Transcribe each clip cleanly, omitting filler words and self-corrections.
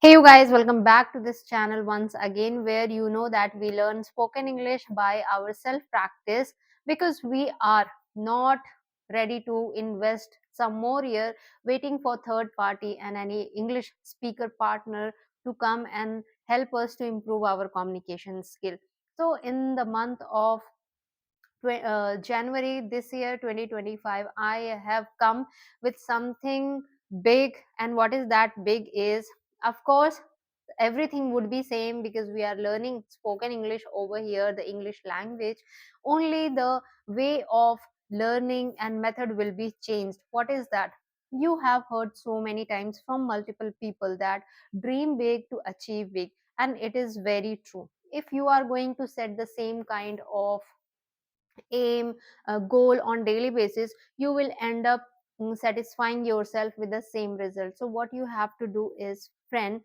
Hey you guys, welcome back to this channel once again, where you know that we learn spoken English by our self practice because we are not ready to invest some more year waiting for third party and any English speaker partner to come and help us to improve our communication skill. So in the month of January this year 2025, I have come with something big. And what is that big is, of course, everything would be same because we are learning spoken English over here, the English language. Only the way of learning and method will be changed. What is that? You have heard so many times from multiple people that dream big to achieve big, and it is very true. If you are going to set the same kind of aim, goal on daily basis, you will end up satisfying yourself with the same result. So what you have to do is, friend,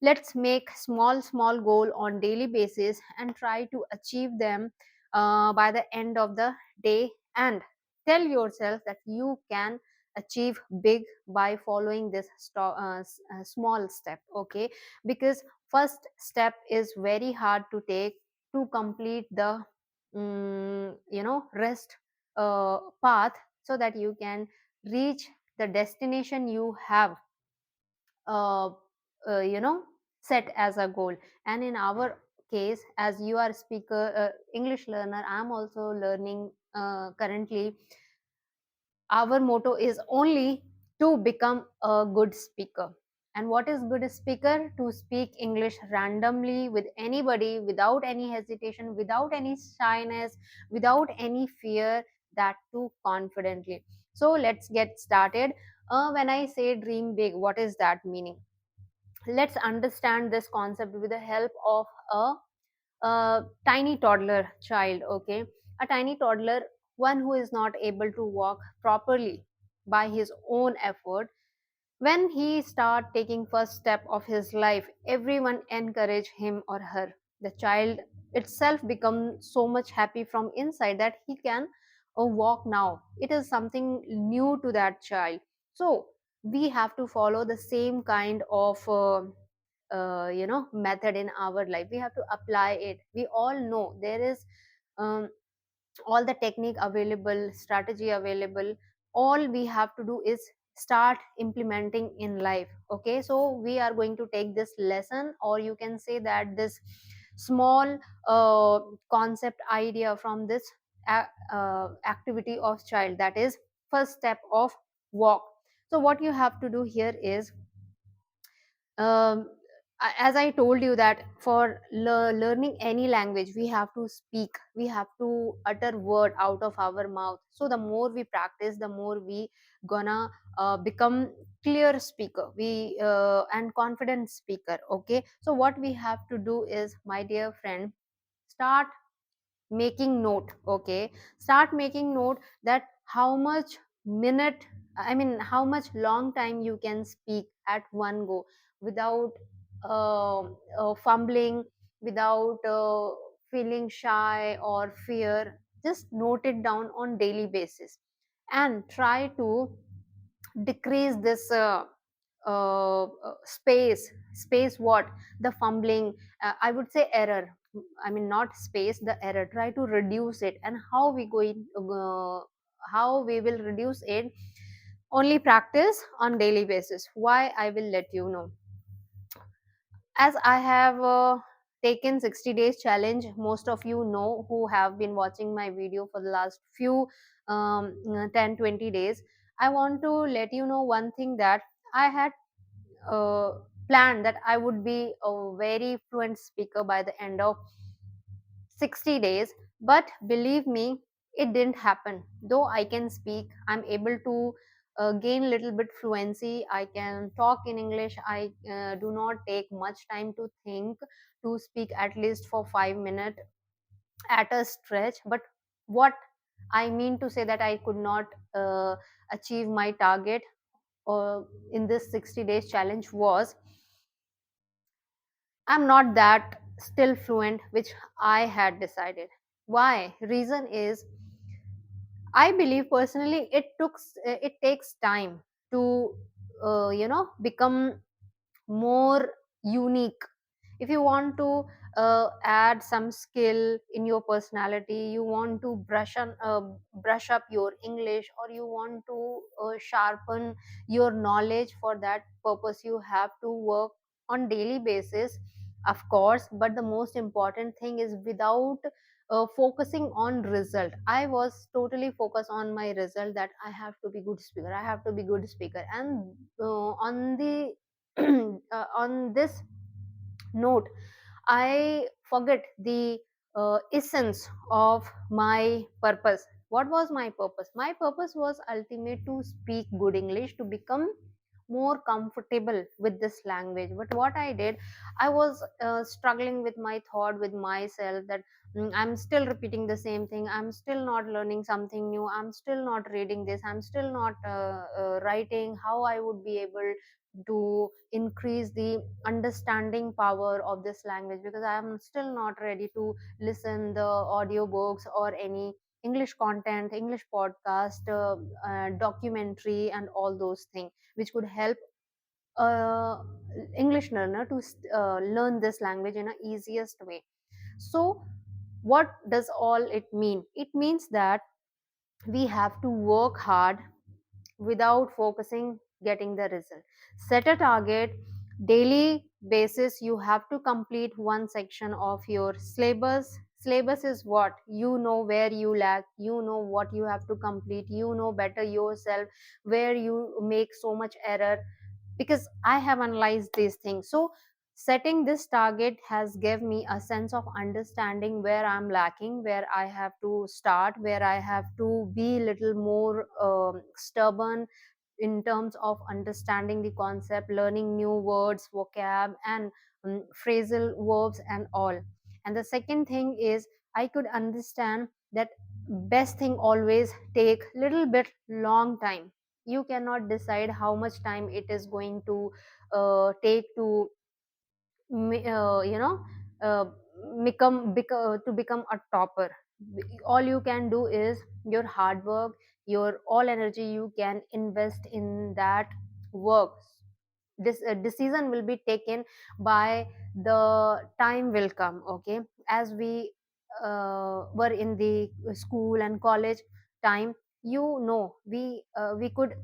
let's make small goal on daily basis and try to achieve them by the end of the day, and tell yourself that you can achieve big by following this small step. Okay, because first step is very hard to take to complete the rest path, so that you can reach the destination you have uh, you know set as a goal. And in our case, as you are speaker English learner, I'm also learning currently. Our motto is only to become a good speaker. And what is good speaker? To speak English randomly with anybody, without any hesitation, without any shyness, without any fear, that too confidently. So let's get started. When I say dream big, what is that meaning? Let's understand this concept with the help of a tiny toddler child. Okay, a tiny toddler, one who is not able to walk properly by his own effort. When he start taking first step of his life, everyone encourage him or her. The child itself becomes so much happy from inside that he can walk now. It is something new to that child. So we have to follow the same kind of method in our life. We have to apply it. We all know there is um, all the technique available, strategy available. All we have to do is start implementing in life. Okay, so we are going to take this lesson, or you can say that this small concept idea from this activity of child, that is first step of walk. So what you have to do here is, um, as I told you that for learning any language, we have to speak, we have to utter word out of our mouth. So the more we practice, the more we gonna become clear speaker, we and confident speaker. Okay, so what we have to do is, my dear friend, start making note. Okay, start making note that how much minute, I mean how much long time you can speak at one go, without fumbling, without feeling shy or fear. Just note it down on daily basis, and try to decrease this space, what, the fumbling, I would say error, I mean not space, the error. Try to reduce it. And how we will reduce it? Only practice on daily basis. Why? I will let you know. As I have taken 60 days challenge, most of you know, who have been watching my video for the last few 10-20 days. I want to let you know one thing, that I had uh, planned that I would be a very fluent speaker by the end of 60 days. But believe me, it didn't happen. Though I can speak, I'm able to gain little bit fluency. I can talk in English. I do not take much time to think, to speak at least for 5 minutes at a stretch. But what I mean to say, that I could not achieve my target in this 60 days challenge was, I'm not that still fluent, which I had decided. Why? Reason is, I believe personally it takes time to become more. unique. If you want to add some skill in your personality, you want to brush up your English, or you want to sharpen your knowledge, for that purpose you have to work on daily basis, of course. But the most important thing is, without focusing on result, I was totally focused on my result, that I have to be good speaker, I have to be good speaker. And on the on this note, I forget the essence of my purpose. What was my purpose? My purpose was ultimate to speak good English, to become more comfortable with this language. But what I did, I was struggling with my thought, with myself, that I'm still repeating the same thing, I'm still not learning something new, I'm still not reading this, I'm still not writing. How I would be able to increase the understanding power of this language, because I am still not ready to listen the audiobooks or any English content, English podcast, documentary, and all those things which could help uh, English learner to learn this language in a easiest way. So what does all it mean? It means that we have to work hard without focusing getting the result. Set a target daily basis. You have to complete one section of your syllabus. Syllabus is what, you know where you lack, you know what you have to complete, you know better yourself where you make so much error, because I have analyzed these things. So setting this target has gave me a sense of understanding where I'm lacking, where I have to start, where I have to be little more stubborn in terms of understanding the concept, learning new words, vocab, and phrasal verbs and all. And the second thing is, I could understand that best thing always take little bit long time. You cannot decide how much time it is going to take to you know uh, to become a topper. All you can do is your hard work, your all energy you can invest in that work. This decision will be taken by the time will come, okay? As we were in the school and college time, we could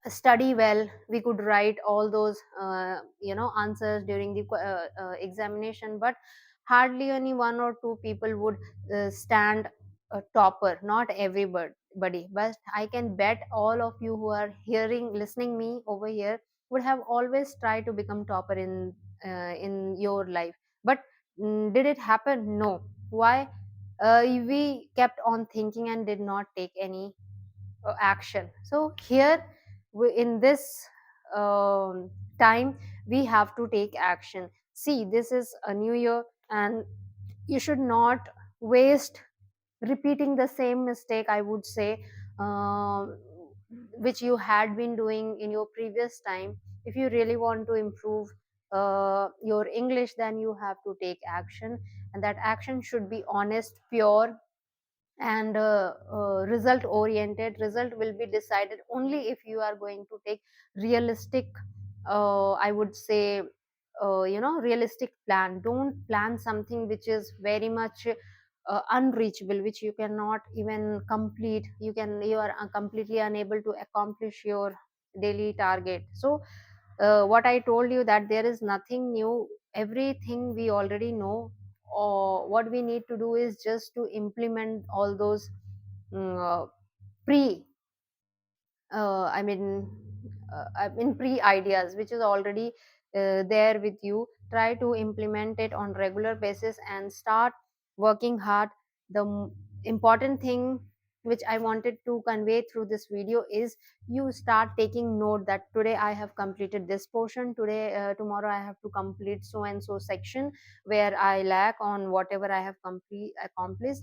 study well, we could write all those answers during the examination, but hardly any one or two people would stand a topper, not everybody. But I can bet all of you who are hearing listening me over here would have always tried to become topper in your life. But did it happen? No. Why? We kept on thinking and did not take any action. So here, in this time, we have to take action. See, this is a new year, and you should not waste repeating the same mistake, I would say, uh, which you had been doing in your previous time. If you really want to improve your English, then you have to take action, and that action should be honest, pure, and result oriented. Result will be decided only if you are going to take realistic, I would say, realistic plan. Don't plan something which is very much unreachable, which you cannot even complete. You are completely unable to accomplish your daily target. So what I told you, that there is nothing new, everything we already know. Or what we need to do is just to implement all those pre I mean pre ideas which is already there with you. Try to implement it on regular basis and start working hard. The important thing which I wanted to convey through this video is, you start taking note that today I have completed this portion, today tomorrow I have to complete so and so section where I lack on whatever I have accomplished.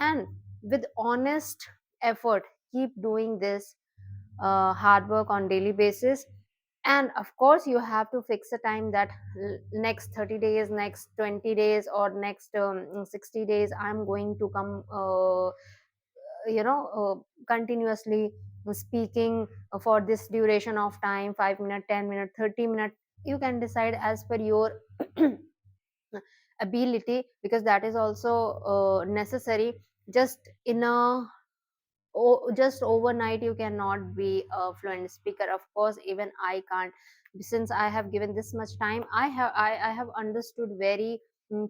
And with honest effort, keep doing this hard work on daily basis. And of course, you have to fix a time that next 30 days, next 20 days, or next 60 days, I'm going to come continuously speaking for this duration of time, 5 minute, 10 minute, 30 minute. you can decide as per your ability, because that is also necessary. Just in a just overnight you cannot be a fluent speaker. Of course, even I can't. Since I have given this much time, I have understood very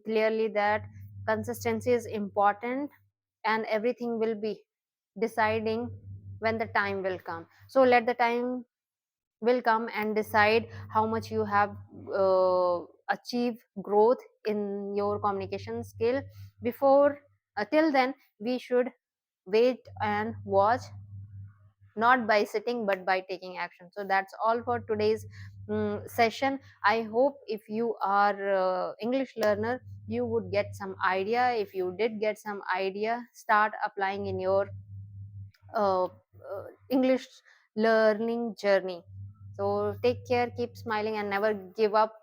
clearly that consistency is important, and everything will be deciding when the time will come. So let the time will come and decide how much you have achieved growth in your communication skill. Before till then, we should wait and watch, not by sitting but by taking action. So that's all for today's session. I hope if you are English learner, you would get some idea. If you did get some idea, start applying in your English learning journey. So take care, keep smiling, and never give up